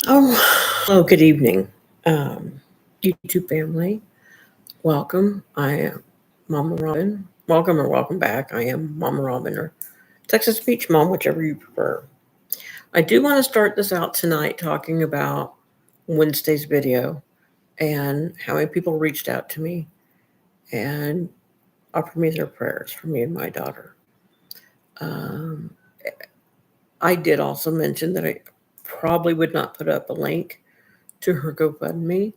Hello, good evening, um, YouTube family. Welcome. I am Mama Robin. Welcome or welcome back. I am Mama Robin or Texas Beach Mom, whichever you prefer. I do want to start this out tonight talking about Wednesday's video and how many people reached out to me and offered me their prayers for me and my daughter. Um, I did also mention that I probably would not put up a link to her GoFundMe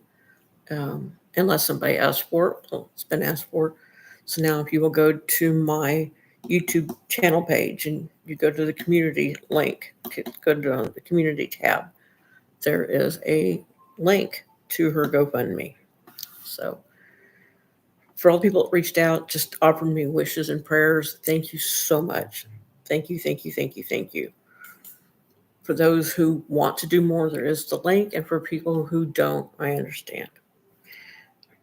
unless somebody asks for it. Well, it's been asked for. So now, if you will go to my YouTube channel page and you go to the community link, go to the community tab, there is a link to her GoFundMe. So, for all the people that reached out, just offered me wishes and prayers, thank you so much. Thank you, thank you, thank you, thank you. For those who want to do more, there is the link. And for people who don't, I understand.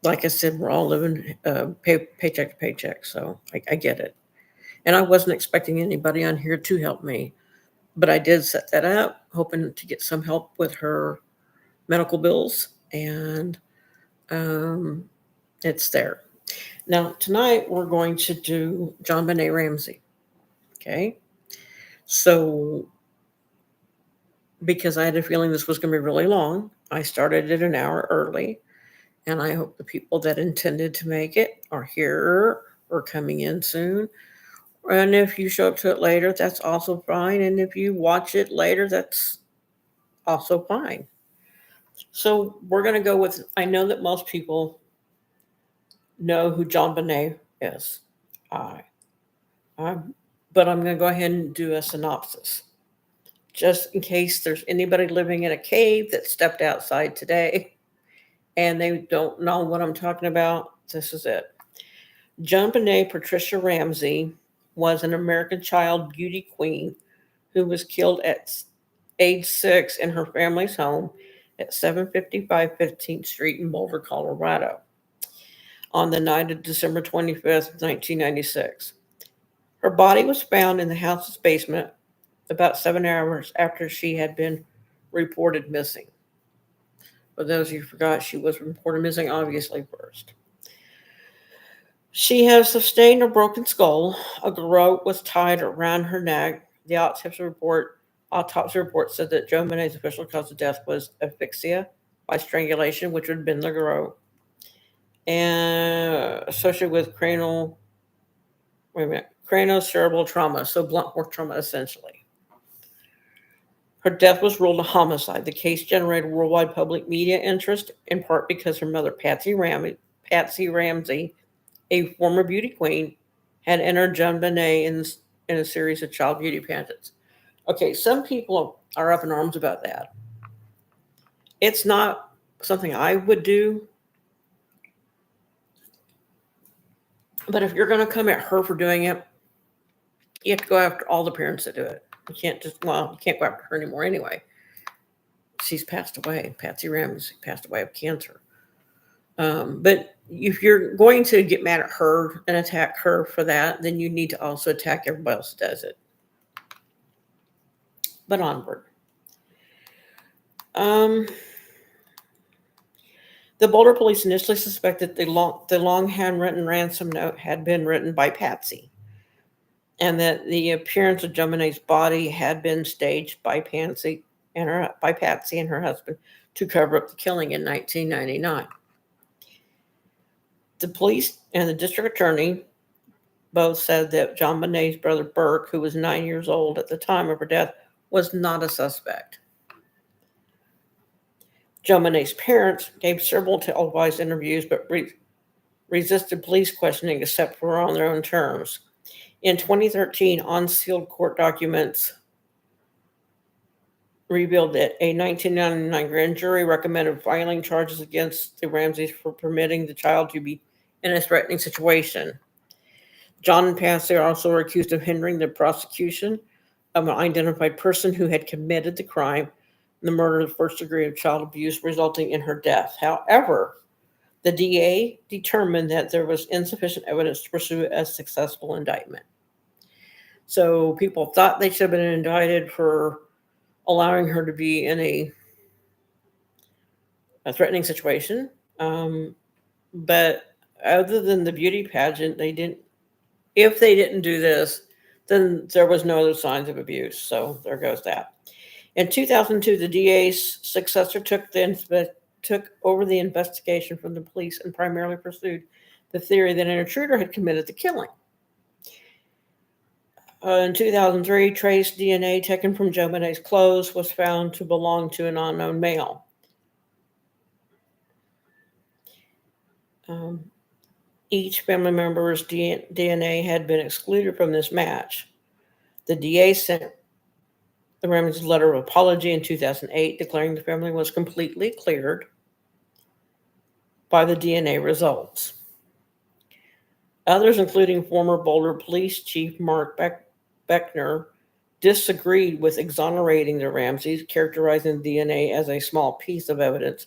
Like I said, we're all living paycheck to paycheck, so I get it. And I wasn't expecting anybody on here to help me, but I did set that up, hoping to get some help with her medical bills, and um, it's there. Now, tonight we're going to do JonBenet Ramsay. Okay, so because I had a feeling this was going to be really long, I started it an hour early. And I hope the people that intended to make it are here or coming in soon. And if you show up to it later, that's also fine. And if you watch it later, that's also fine. So we're going to go with I know that most people know who JonBenet is. I, I, but I'm going to go ahead and do a synopsis. Just in case there's anybody living in a cave that stepped outside today and they don't know what I'm talking about, this is it. JonBenet Patricia Ramsay was an American child beauty queen who was killed at age 6 in her family's home at 755 15th Street in Boulder, Colorado, on the night of December 25th, 1996. Her body was found in the house's basement about 7 hours after she had been reported missing. For those of you who forgot, she was reported missing, obviously, first. She has sustained a broken skull. A garrote was tied around her neck. The autopsy report said that JonBenet's official cause of death was asphyxia by strangulation, which would have been the garrote, and associated with craniocerebral trauma, so blunt force trauma essentially. Her death was ruled a homicide. The case generated worldwide public media interest, in part because her mother, Patsy Ramsay, a former beauty queen, had entered JonBenet in a series of child beauty pageants. Okay, some people are up in arms about that. It's not something I would do, but if you're going to come at her for doing it, you have to go after all the parents that do it. You can't you can't go after her anymore anyway. She's passed away. Patsy Ramsay passed away of cancer. But if you're going to get mad at her and attack her for that, then you need to also attack everybody else that does it. But onward. The Boulder police initially suspected the long handwritten ransom note had been written by Patsy, and that the appearance of JonBenet's body had been staged by Patsy and her husband to cover up the killing in 1999. The police and the district attorney both said that JonBenet's brother Burke, who was 9 years old at the time of her death, was not a suspect. JonBenet's parents gave several televised interviews but resisted police questioning except for on their own terms. In 2013, unsealed court documents revealed that a 1999 grand jury recommended filing charges against the Ramsays for permitting the child to be in a threatening situation. John and Patsy are also accused of hindering the prosecution of an identified person who had committed the crime, the murder of the first degree of child abuse, resulting in her death. However, the DA determined that there was insufficient evidence to pursue a successful indictment. So people thought they should have been indicted for allowing her to be in a a threatening situation. But other than the beauty pageant, they didn't. If they didn't do this, then there was no other signs of abuse. So there goes that. In 2002, the DA's successor took over the investigation from the police and primarily pursued the theory that an intruder had committed the killing. In 2003, trace DNA taken from JonBenet's clothes was found to belong to an unknown male. Each family member's DNA had been excluded from this match. The DA sent the Ramsay letter of apology in 2008, declaring the family was completely cleared by the DNA results. Others, including former Boulder Police Chief Mark Beckner, disagreed with exonerating the Ramsays, characterizing the DNA as a small piece of evidence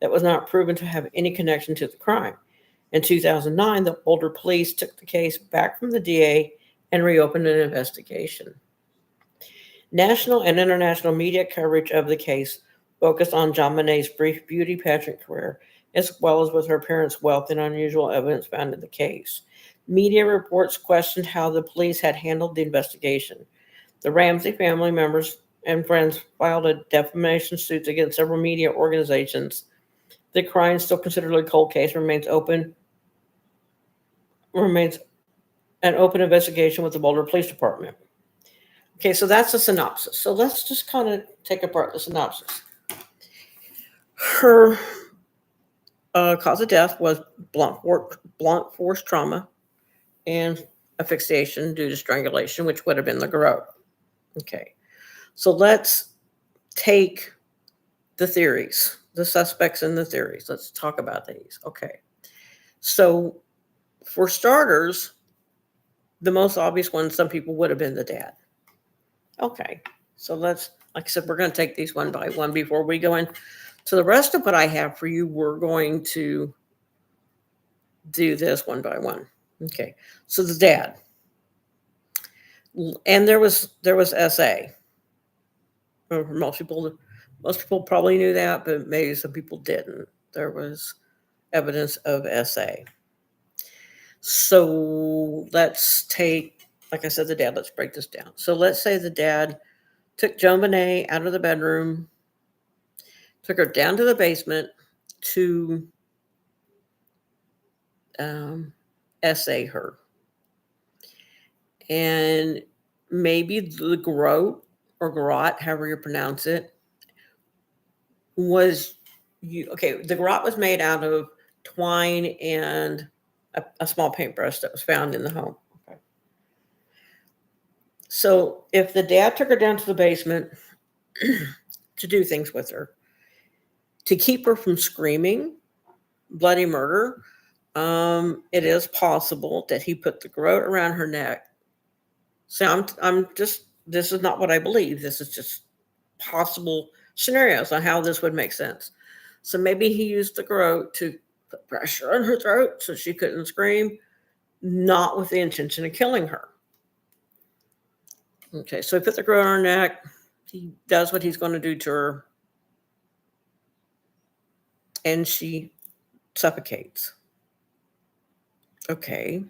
that was not proven to have any connection to the crime. In 2009, the Boulder police took the case back from the DA and reopened an investigation. National and international media coverage of the case focused on JonBenet's brief beauty pageant career, as well as with her parents' wealth and unusual evidence found in the case. Media reports questioned how the police had handled the investigation. The Ramsay family members and friends filed a defamation suit against several media organizations. The crime, still considered a cold case, remains an open investigation with the Boulder Police Department. Okay, so that's a synopsis. So let's just kind of take apart the synopsis. Her cause of death was blunt force trauma and asphyxiation due to strangulation, which would have been the garrote. Okay, so let's take the theories, the suspects and the theories. Let's talk about these. Okay, so for starters, the most obvious one, some people would have been the dad. Okay, so let's, like I said, we're going to take these one by one before we go into the rest of what I have for you. We're going to do this one by one. Okay, so the dad, and there was SA. Most people probably knew that, but maybe some people didn't. There was evidence of SA. So let's take, like I said, the dad. Let's break this down. So let's say the dad took JonBenet out of the bedroom, took her down to the basement to SA her. And maybe the garrote or garrote, however you pronounce it, the garrote was made out of twine and a small paintbrush that was found in the home. Okay. So if the dad took her down to the basement to do things with her, to keep her from screaming bloody murder, it is possible that he put the garrote around her neck. So this is not what I believe. This is just possible scenarios on how this would make sense. So maybe he used the garrote to put pressure on her throat so she couldn't scream, not with the intention of killing her. Okay, so he put the garrote on her neck. He does what he's going to do to her, and she suffocates. Okay.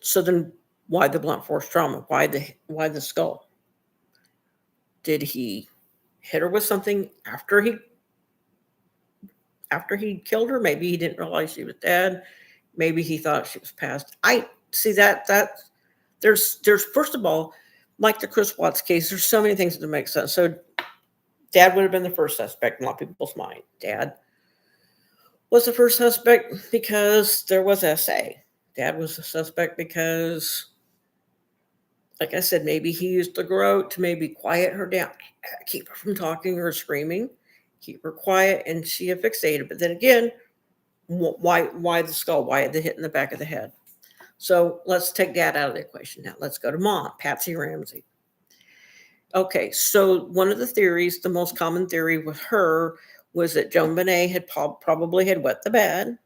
So then why the blunt force trauma? Why the skull? Did he hit her with something after he killed her? Maybe he didn't realize she was dead. Maybe he thought she was passed. I see that there's first of all, like the Chris Watts case, there's so many things that make sense. So dad would have been the first suspect in a lot of people's mind. Dad was the first suspect because there was SA. Dad was the suspect because, like I said, maybe he used the garrote to maybe quiet her down, keep her from talking or screaming, keep her quiet, and she asphyxiated. But then again, why the skull? Why the hit in the back of the head? So let's take Dad out of the equation now. Let's go to Mom, Patsy Ramsay. Okay, so one of the theories, the most common theory with her, was that JonBenet had probably had wet the bed.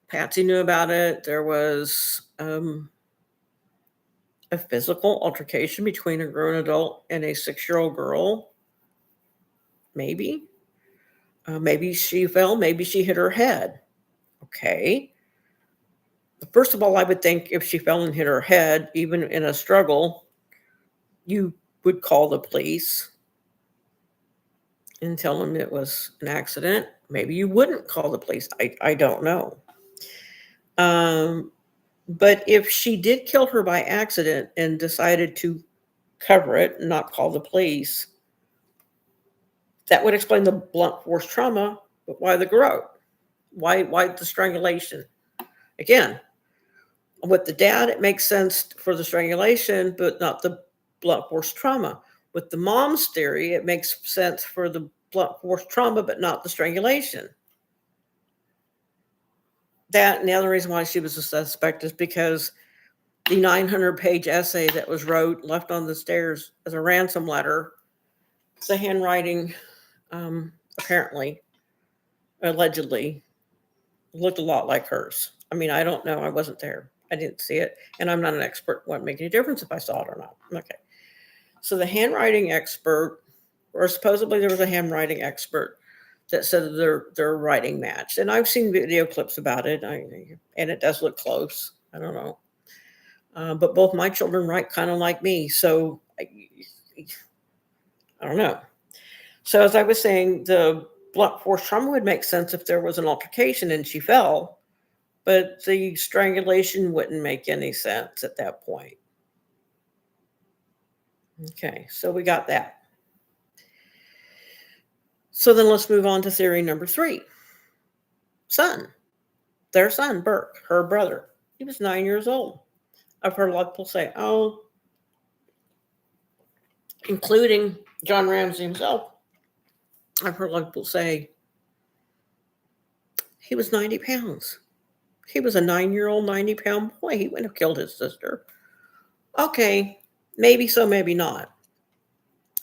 Patsy knew about it. There was a physical altercation between a grown adult and a 6-year-old girl. Maybe. Maybe she fell. Maybe she hit her head. Okay. First of all, I would think if she fell and hit her head, even in a struggle, you would call the police and tell them it was an accident. Maybe you wouldn't call the police. I don't know. But if she did kill her by accident and decided to cover it and not call the police, that would explain the blunt force trauma, but why the garrote? Why the strangulation? Again, with the dad, it makes sense for the strangulation, but not the blunt force trauma. With the mom's theory, it makes sense for the blunt force trauma, but not the strangulation. That and the other reason why she was a suspect is because the 900-page essay that was left on the stairs as a ransom letter, the handwriting, apparently, allegedly, looked a lot like hers. I mean, I don't know. I wasn't there. I didn't see it. And I'm not an expert. Wouldn't make any difference if I saw it or not. Okay. So the handwriting expert, or supposedly there was a handwriting expert that said their writing matched. And I've seen video clips about it. And it does look close. I don't know. But both my children write kind of like me. So I don't know. So as I was saying, the blunt force trauma would make sense if there was an altercation and she fell, but the strangulation wouldn't make any sense at that point. Okay, so we got that. So then let's move on to theory number 3. Their son, Burke, her brother. He was 9 years old. I've heard a lot of people say, oh, including John Ramsay himself, I've heard a lot of people say he was 90 pounds. He was a 9-year-old, 90-pound boy. He wouldn't have killed his sister. Okay, maybe so, maybe not.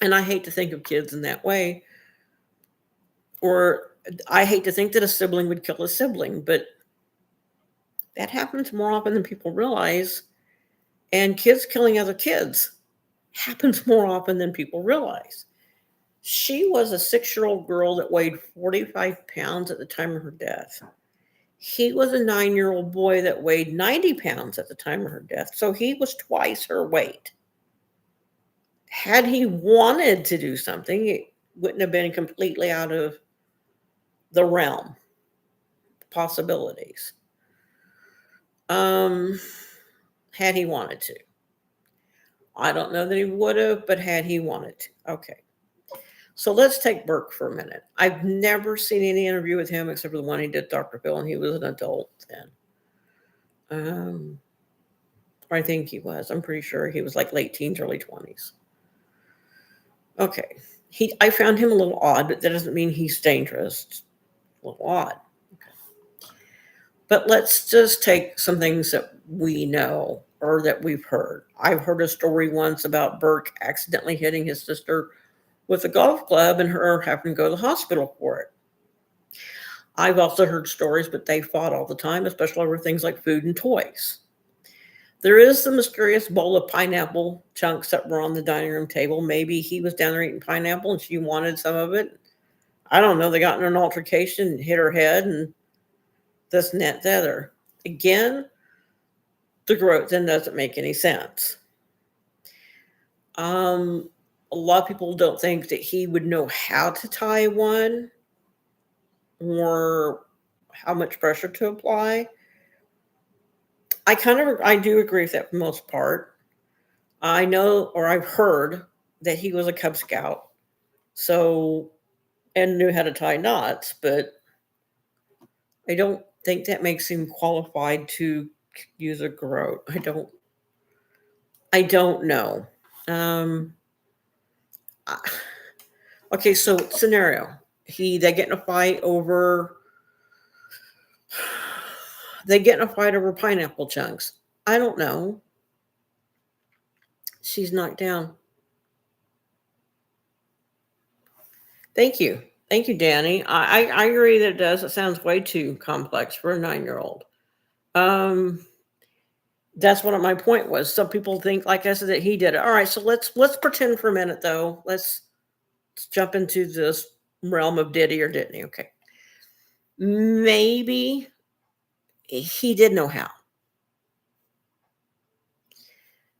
And I hate to think of kids in that way. Or I hate to think that a sibling would kill a sibling, but that happens more often than people realize. And kids killing other kids happens more often than people realize. She was a 6-year-old girl that weighed 45 pounds at the time of her death. He was a 9-year-old boy that weighed 90 pounds at the time of her death. So he was twice her weight. Had he wanted to do something, it wouldn't have been completely out of the realm possibilities. Had he wanted to. I don't know that he would have, but had he wanted to. Okay. So let's take Burke for a minute. I've never seen any interview with him except for the one he did Dr. Phil, and he was an adult then. I think he was. I'm pretty sure he was like late teens, early 20s. Okay. I found him a little odd, but that doesn't mean he's dangerous. It's a little odd. Okay. But let's just take some things that we know or that we've heard. I've heard a story once about Burke accidentally hitting his sister with a golf club and her having to go to the hospital for it. I've also heard stories, but they fought all the time, especially over things like food and toys. There is the mysterious bowl of pineapple chunks that were on the dining room table. Maybe he was down there eating pineapple and she wanted some of it. I don't know. They got in an altercation and hit her head and this and that, the other. Again, the growth then doesn't make any sense. A lot of people don't think that he would know how to tie one or how much pressure to apply. I do agree with that for the most part. I know, or I've heard that he was a Cub Scout, and knew how to tie knots, but I don't think that makes him qualified to use a garrote. I don't know. Okay, so scenario. They get in a fight over pineapple chunks. I don't know. She's knocked down. Thank you. Thank you, Danny. I agree that it does. It sounds way too complex for a 9-year-old. That's what my point was. Some people think, like I said, that he did it. All right, so let's pretend for a minute, though. Let's jump into this realm of did he or didn't he? Okay. Maybe he did know how.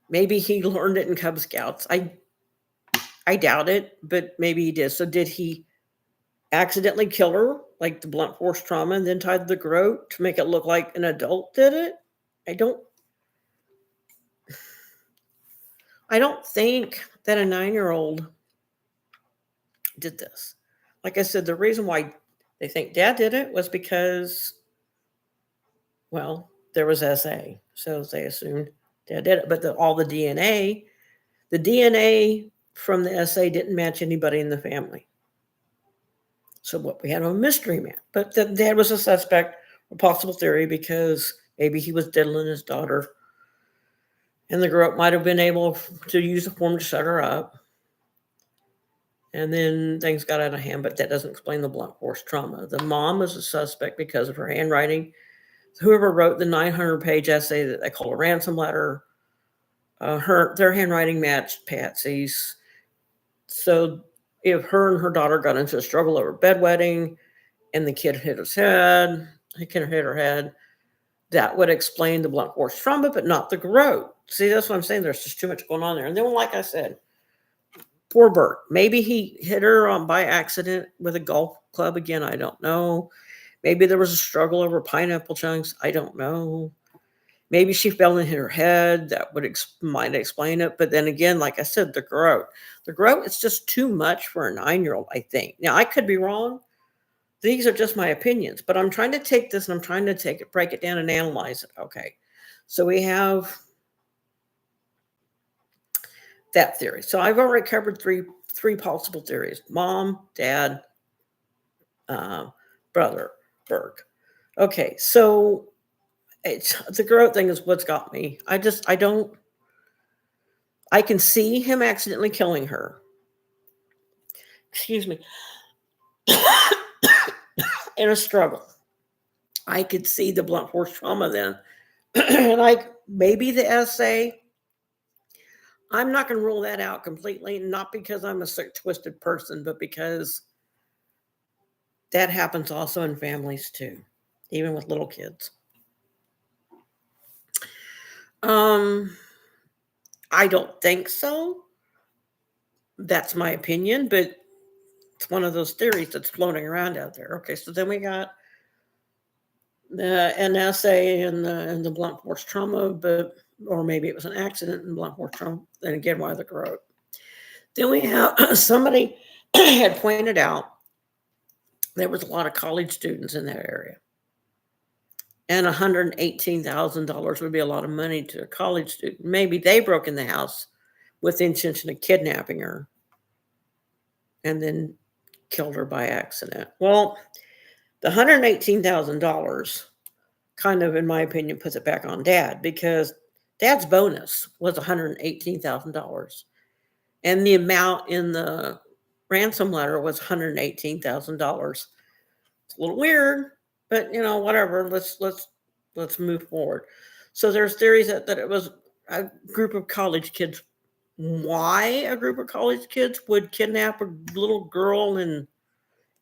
Maybe he learned it in Cub Scouts. I doubt it, but maybe he did. So did he accidentally kill her, like the blunt force trauma, and then tied the groat to make it look like an adult did it? I don't think that a 9-year-old did this. Like I said, the reason why they think dad did it was because, well, there was SA. So they assumed dad did it. But all the DNA from the SA didn't match anybody in the family. So what, we had a mystery man. But the dad was a suspect, a possible theory, because maybe he was diddling his daughter. And the girl might have been able to use the form to shut her up. And then things got out of hand, but that doesn't explain the blunt force trauma. The mom was a suspect because of her handwriting. Whoever wrote the 900-page essay that they call a ransom letter, their handwriting matched Patsy's. So if her and her daughter got into a struggle over bedwetting and the kid hit her head, that would explain the blunt force trauma, but not the groat. See, that's what I'm saying. There's just too much going on there. And then, like I said, poor Bert. Maybe he hit her by accident with a golf club again. I don't know. Maybe there was a struggle over pineapple chunks. I don't know. Maybe she fell and hit her head. That might explain it. But then again, like I said, the groat. The groat is just too much for a 9-year-old, I think. Now, I could be wrong. These are just my opinions. But I'm trying to take this and I'm trying to break it down and analyze it. Okay. So we have that theory. So I've already covered three possible theories: mom, dad, brother, Berg. Okay, so the groat thing is what's got me. I can see him accidentally killing her. Excuse me. In a struggle. I could see the blunt force trauma then. And maybe the essay. I'm not going to rule that out completely, not because I'm a sick, twisted person, but because that happens also in families too, even with little kids. I don't think so. That's my opinion, but it's one of those theories that's floating around out there. Okay, so then we got an essay and the blunt force trauma, or maybe it was an accident and blunt force trauma. Then again, why the groat? Then we have somebody had pointed out there was a lot of college students in that area. And $118,000 would be a lot of money to a college student. Maybe they broke in the house with the intention of kidnapping her and then killed her by accident. Well, the $118,000 kind of, in my opinion, puts it back on dad, because dad's bonus was $118,000. And the amount in the ransom letter was $118,000. It's a little weird, but whatever. Let's move forward. So there's theories that it was a group of college kids. Why a group of college kids would kidnap a little girl and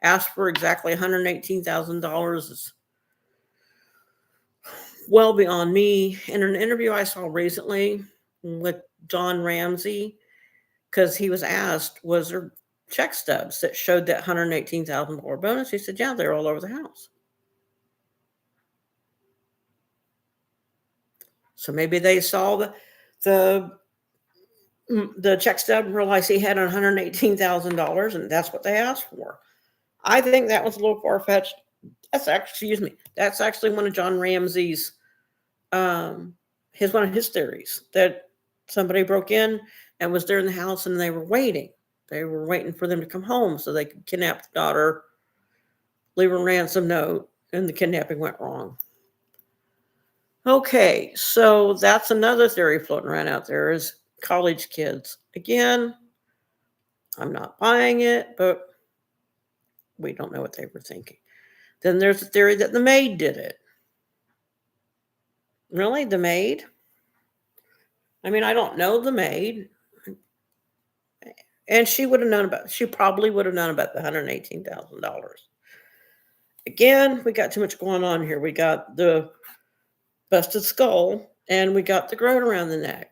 ask for exactly $118,000 is well beyond me. In an interview I saw recently with John Ramsay, because he was asked, was there check stubs that showed that $118,000 bonus? He said, yeah, they're all over the house. So maybe they saw the check stub and realized he had $118,000, and that's what they asked for. I think that was a little far-fetched. That's actually one of John Ramsay's one of his theories, that somebody broke in and was there in the house and they were waiting. They were waiting for them to come home so they could kidnap the daughter, leave a ransom note, and the kidnapping went wrong. Okay, so that's another theory floating around out there, is college kids. Again, I'm not buying it, but we don't know what they were thinking. Then there's the theory that the maid did it. Really? The maid? I mean, I don't know the maid. And she probably would have known about the $118,000. Again, we got too much going on here. We got the busted skull and we got the groan around the neck.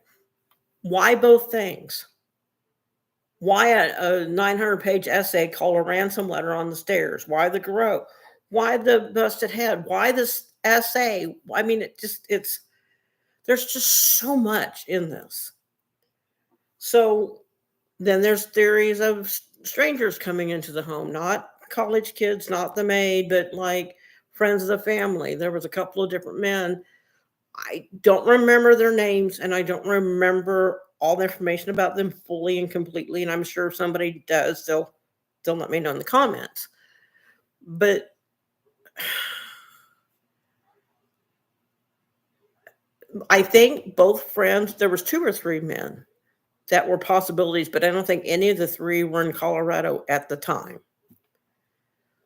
Why both things? Why a 900-page essay called A Ransom Letter on the Stairs? Why the garrote? Why the busted head? Why this essay? I mean, there's just so much in this. So then there's theories of strangers coming into the home, not college kids, not the maid, but like friends of the family. There was a couple of different men. I don't remember their names and I don't remember all the information about them fully and completely. And I'm sure if somebody does, they'll let me know in the comments. But I think both friends, there was 2 or 3 men that were possibilities, but I don't think any of the 3 were in Colorado at the time.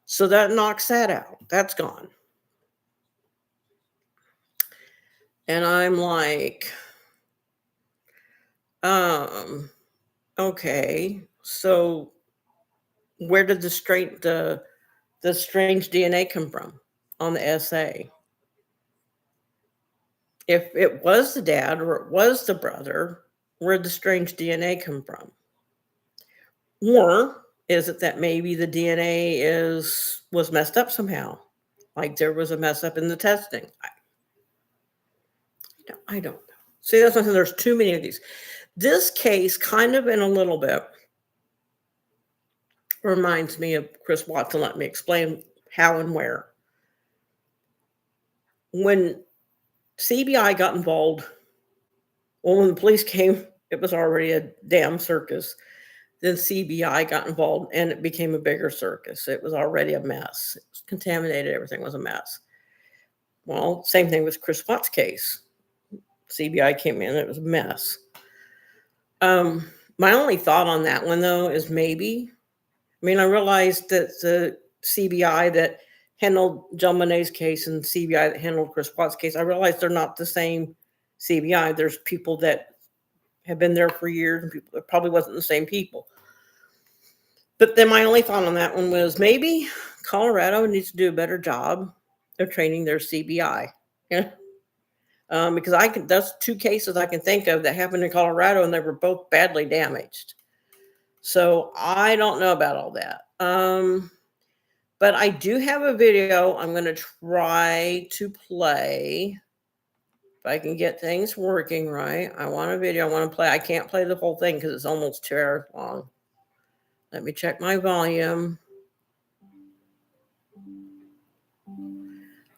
So that knocks that out. That's gone. And I'm like, okay, so where did the strange DNA come from on the essay? If it was the dad or it was the brother, where'd the strange DNA come from? Or is it that maybe the DNA was messed up somehow? Like there was a mess up in the testing. I don't know. See, that's something. There's too many of these. This case, kind of in a little bit, reminds me of Chris Watson. Let me explain how and where. When CBI got involved, well, when the police came, it was already a damn circus. Then CBI got involved and it became a bigger circus. It was already a mess. It was contaminated. Everything was a mess. Well, same thing with Chris Watt's case. CBI came in, it was a mess. My only thought on that one, though, is maybe, I mean, I realized that the CBI that handled JonBenet's case and CBI that handled Chris Watt's case, I realized they're not the same CBI. There's people that have been there for years and people, it probably wasn't the same people. But then my only thought on that one was maybe Colorado needs to do a better job of training their CBI. Yeah. Because that's 2 cases I can think of that happened in Colorado and they were both badly damaged. So I don't know about all that. But I do have a video I'm going to try to play. If I can get things working right. I want a video I want to play. I can't play the whole thing because it's almost 2 hours long. Let me check my volume.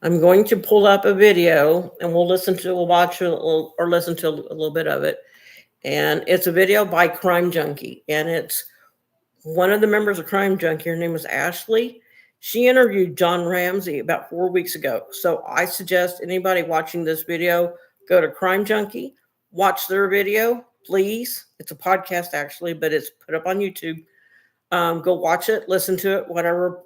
I'm going to pull up a video and we'll watch or listen to a little bit of it. And it's a video by Crime Junkie. And it's one of the members of Crime Junkie. Her name was Ashley. She interviewed John Ramsay about 4 weeks ago. So I suggest anybody watching this video, go to Crime Junkie, watch their video, please. It's a podcast actually, but it's put up on YouTube. Go watch it, listen to it, whatever.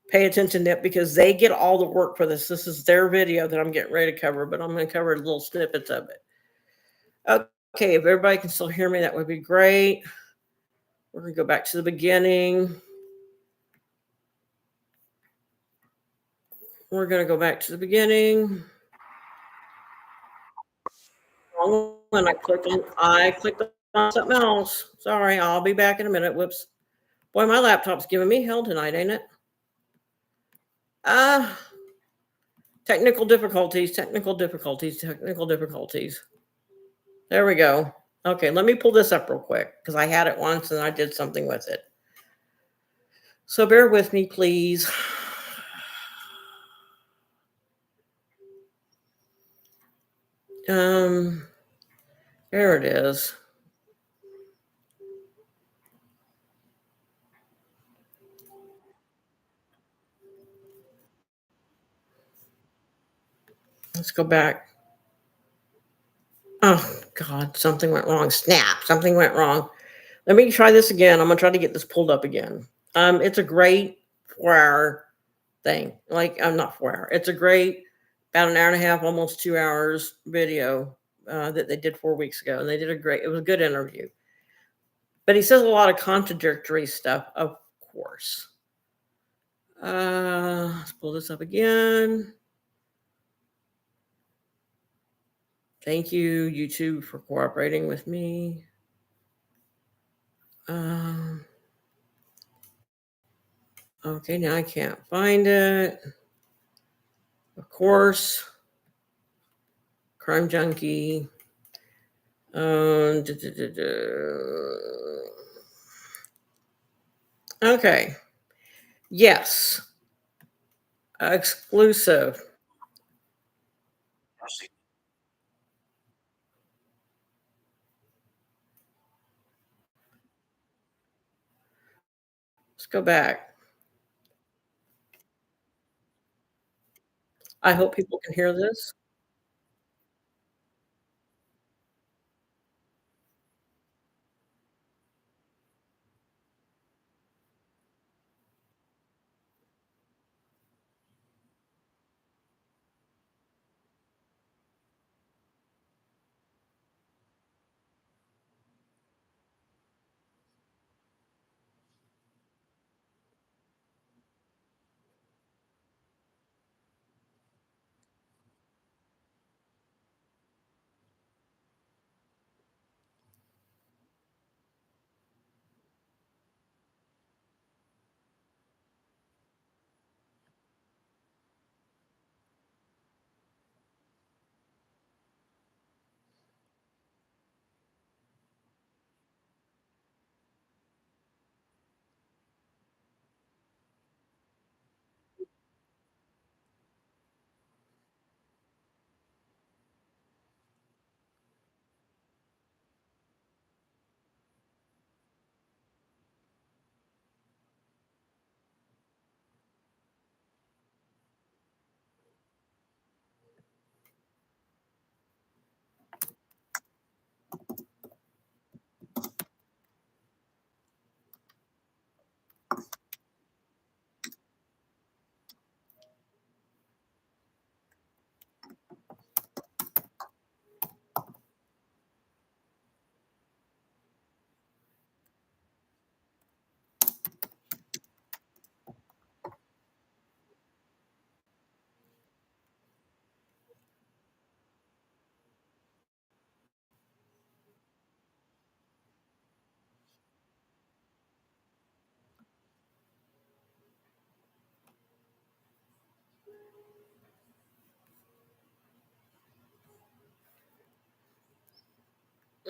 Pay attention to it because they get all the work for this. This is their video that I'm getting ready to cover, but I'm going to cover little snippets of it. Okay, if everybody can still hear me, that would be great. We're going to go back to the beginning. We're going to go back to the beginning. When I clicked on something else. Sorry, I'll be back in a minute. Whoops. Boy, my laptop's giving me hell tonight, ain't it? Technical difficulties. There we go. Okay, let me pull this up real quick because I had it once and I did something with it. So bear with me, please. There it is. Let's go back. Oh, God, something went wrong. Snap, something went wrong. Let me try this again. I'm going to try to get this pulled up again. It's a great 4-hour thing. Like, I'm not 4 hour. It's a great, about an hour and a half, almost 2 hours video that they did 4 weeks ago. And they did it was a good interview. But he says a lot of contradictory stuff, of course. Let's pull this up again. Thank you, YouTube, for cooperating with me. Um, okay, now I can't find it. Of course, Crime Junkie. Duh, duh, duh, duh. Okay. Yes. Exclusive. Let's go back. I hope people can hear this.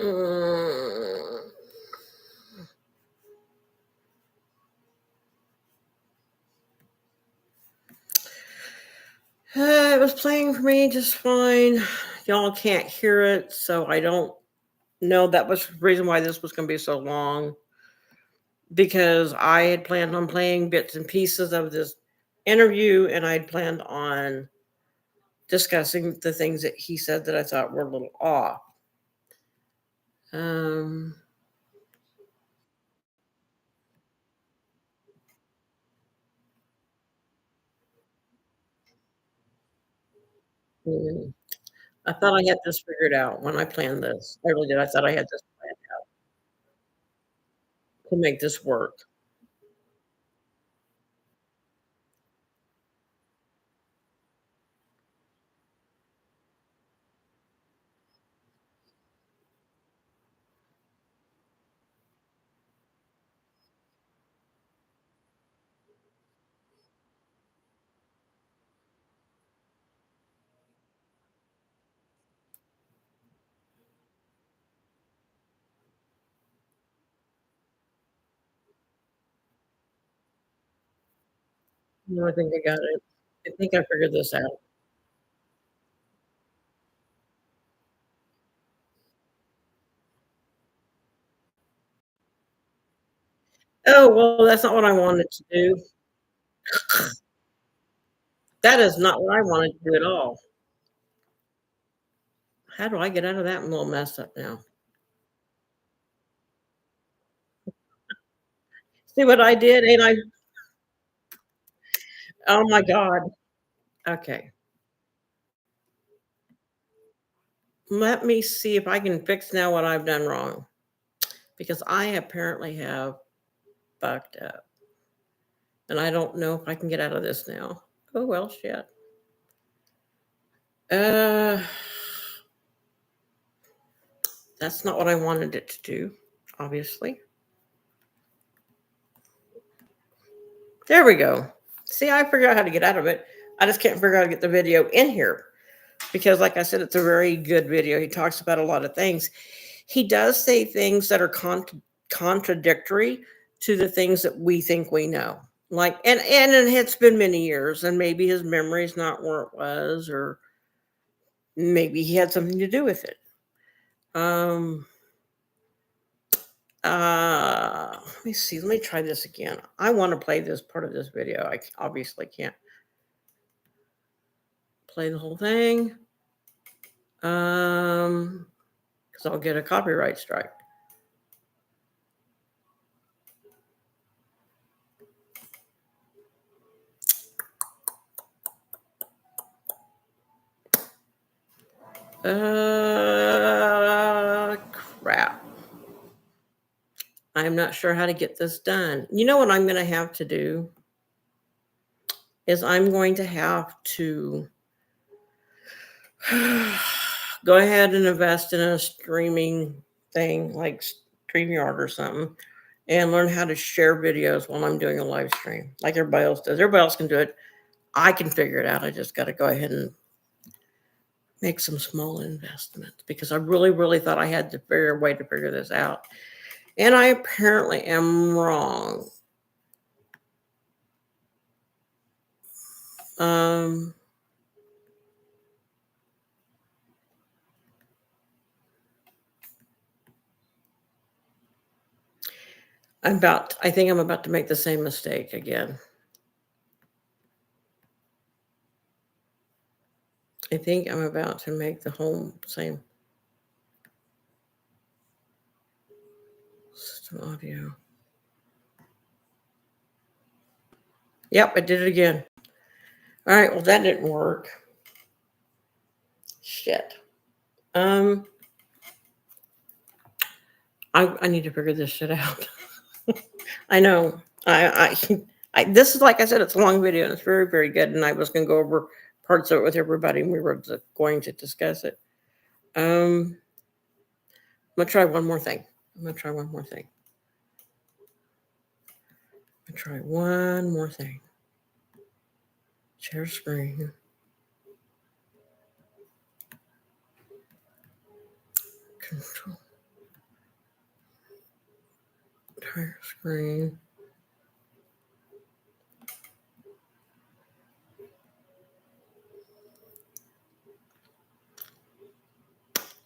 Mm. It was playing for me just fine. Y'all can't hear it, so I don't know. That was the reason why this was going to be so long because I had planned on playing bits and pieces of this interview, and I'd planned on discussing the things that he said that I thought were a little off. Um, mm, I thought I had this figured out when I planned this. I really did. I thought I had this planned to make this work. No, I think I got it. I think I figured this out. Oh, well, that's not what I wanted to do. That is not what I wanted to do at all. How do I get out of that little mess up now? See what I did? Ain't I? Oh my God. Okay. Let me see if I can fix now what I've done wrong because I apparently have fucked up. And I don't know if I can get out of this now. Oh, well, shit. Uh, that's not what I wanted it to do, obviously. There we go. See, I figured out how to get out of it. I just can't figure out how to get the video in here because, like I said, it's a very good video. He talks about a lot of things. He does say things that are contradictory to the things that we think we know. Like, and it's been many years, and maybe his memory's not where it was, or maybe he had something to do with it. Um, let me see. Let me try this again. I want to play this part of this video. I obviously can't play the whole thing. Because I'll get a copyright strike. Crap. I'm not sure how to get this done. You know what I'm going to have to do is I'm going to have to go ahead and invest in a streaming thing like StreamYard or something and learn how to share videos while I'm doing a live stream like everybody else does. Everybody else can do it. I can figure it out. I just got to go ahead and make some small investments because I really, really thought I had to figure a way to figure this out. And I apparently am wrong. I'm I think I'm about to make the same mistake again. I think I'm about to make the whole same system audio. Yep, I did it again. All right, well that didn't work. Shit. I need to figure this shit out. I know. I this is, like I said, it's a long video and it's very, very good. And I was going to go over parts of it with everybody, and we were going to discuss it. I'm gonna try one more thing. I'm gonna try one more thing. Share screen. Control. Entire screen.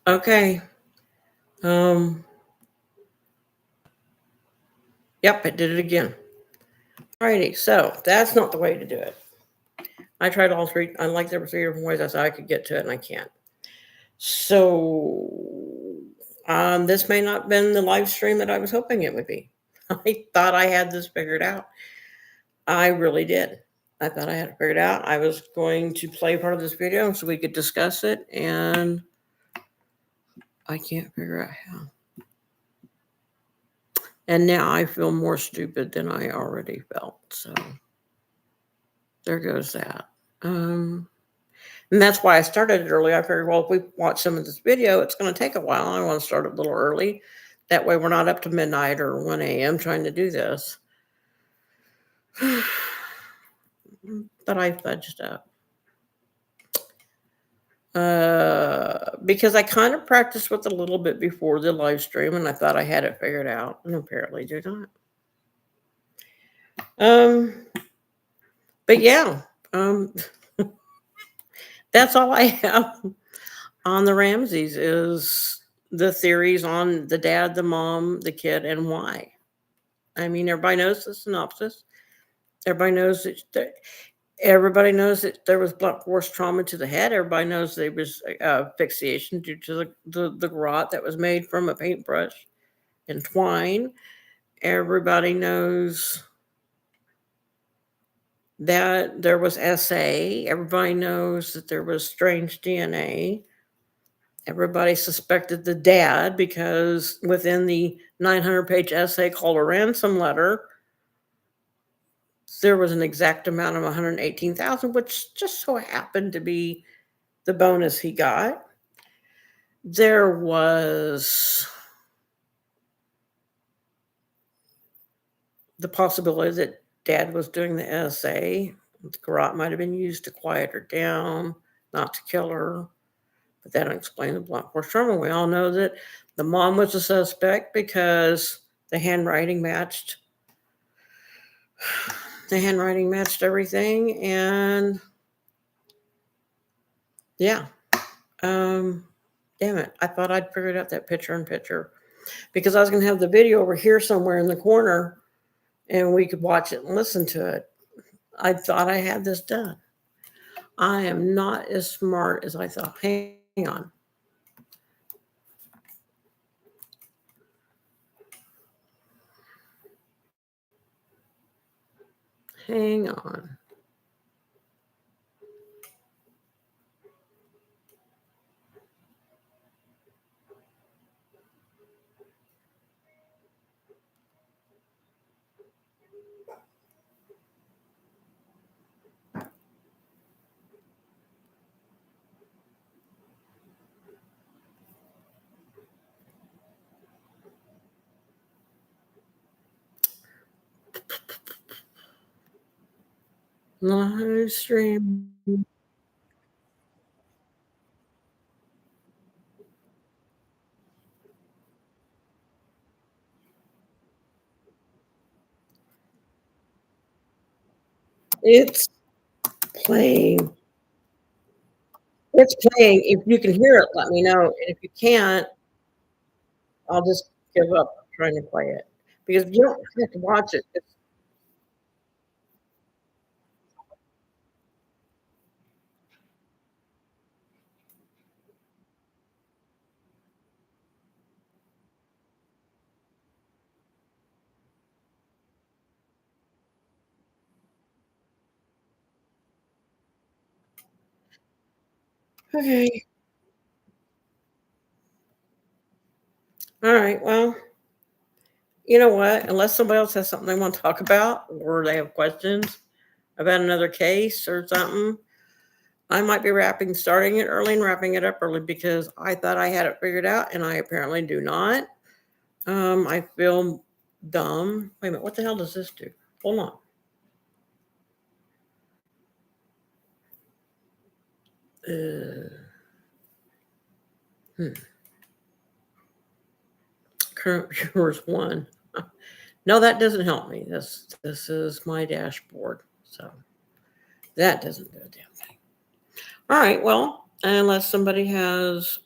Okay. Yep, I did it again. Alrighty, so that's not the way to do it. I tried all three. I like there were three different ways I thought I could get to it, and I can't. So this may not have been the live stream that I was hoping it would be. I thought I had this figured out. I really did. I thought I had it figured out. I was going to play part of this video so we could discuss it, and I can't figure out how. And now I feel more stupid than I already felt. So there goes that. And that's why I started it early. I figured, well, if we watch some of this video, it's going to take a while. I want to start it a little early. That way we're not up to midnight or 1 a.m. trying to do this. But I fudged up. Because I kind of practiced with a little bit before the live stream, and I thought I had it figured out, and apparently do not. But yeah, that's all I have on the Ramsays is the theories on the dad, the mom, the kid, and why. I mean, everybody knows the synopsis. Everybody knows that. Everybody knows that there was blunt force trauma to the head. Everybody knows there was asphyxiation due to the garrote that was made from a paintbrush and twine. Everybody knows that there was SA. Everybody knows that there was strange DNA. Everybody suspected the dad because within the 900-page essay called a ransom letter, there was an exact amount of 118,000, which just so happened to be the bonus he got. There was the possibility that dad was doing the essay. The garrote might have been used to quiet her down, not to kill her. But that don't explain the blunt force trauma. We all know that the mom was a suspect because the handwriting matched. The handwriting matched everything, and yeah. Damn it! I thought I'd figured out that picture in picture because I was going to have the video over here somewhere in the corner, and we could watch it and listen to it. I thought I had this done. I am not as smart as I thought. Hang on. Hang on. Live stream. It's playing. It's playing. If you can hear it, let me know. And if you can't, I'll just give up trying to play it. Because you don't have to watch it. Okay. All right. Well, you know what? Unless somebody else has something they want to talk about or they have questions about another case or something, I might be starting it early and wrapping it up early because I thought I had it figured out and I apparently do not. I feel dumb. Wait a minute. What the hell does this do? Hold on. Uh, hmm. Current viewers one. No, that doesn't help me. This is my dashboard, so that doesn't do a damn thing. All right. Well, unless somebody has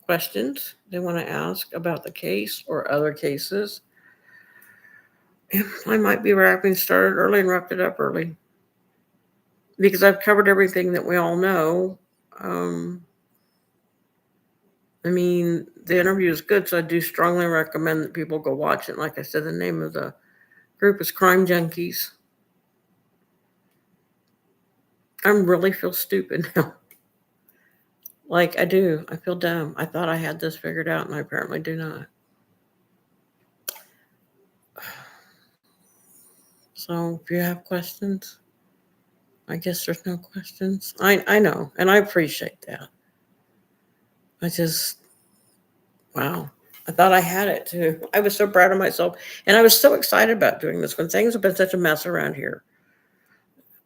questions they want to ask about the case or other cases, I might be started early and wrapped it up early because I've covered everything that we all know. Um, I mean, the interview is good, so I do strongly recommend that people go watch it. Like I said, the name of the group is Crime Junkies. I really feel stupid now. Like I do. I feel dumb. I thought I had this figured out, and I apparently do not. So if you have questions, I guess there's no questions. I know, and I appreciate that. I just wow. I thought I had it too. I was so proud of myself, and I was so excited about doing this when things have been such a mess around here.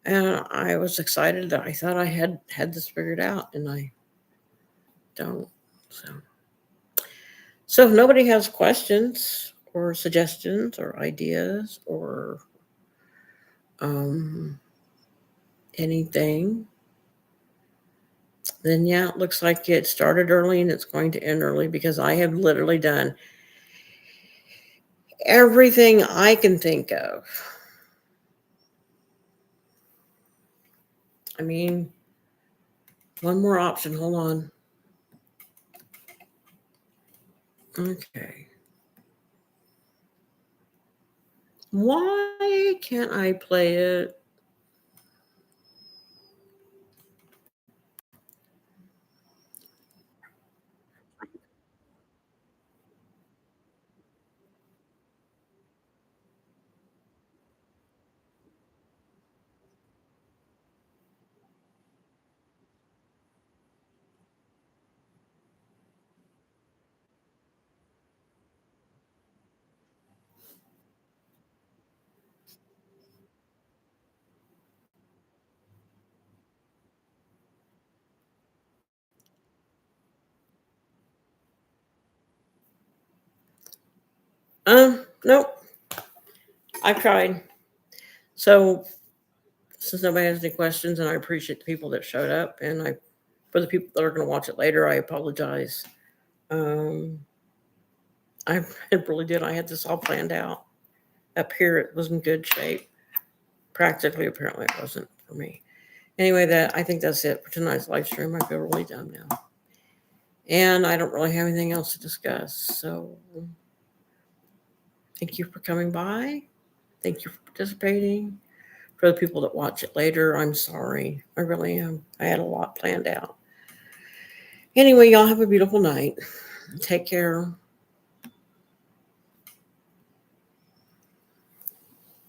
And I was excited that I thought I had this figured out, and I don't. So if nobody has questions or suggestions or ideas or um, anything, then yeah, it looks like it started early and it's going to end early because I have literally done everything I can think of. I mean, one more option. Hold on. Okay. Why can't I play it? Nope. I've tried. So since nobody has any questions, and I appreciate the people that showed up, and for the people that are going to watch it later, I apologize. I really did. I had this all planned out. Up here, it was in good shape. Practically, apparently, it wasn't for me. Anyway, I think that's it for tonight's live stream. I feel really dumb now, and I don't really have anything else to discuss. So, thank you for coming by. Thank you for participating. For the people that watch it later, I'm sorry. I really am. I had a lot planned out. Anyway, y'all have a beautiful night. Take care.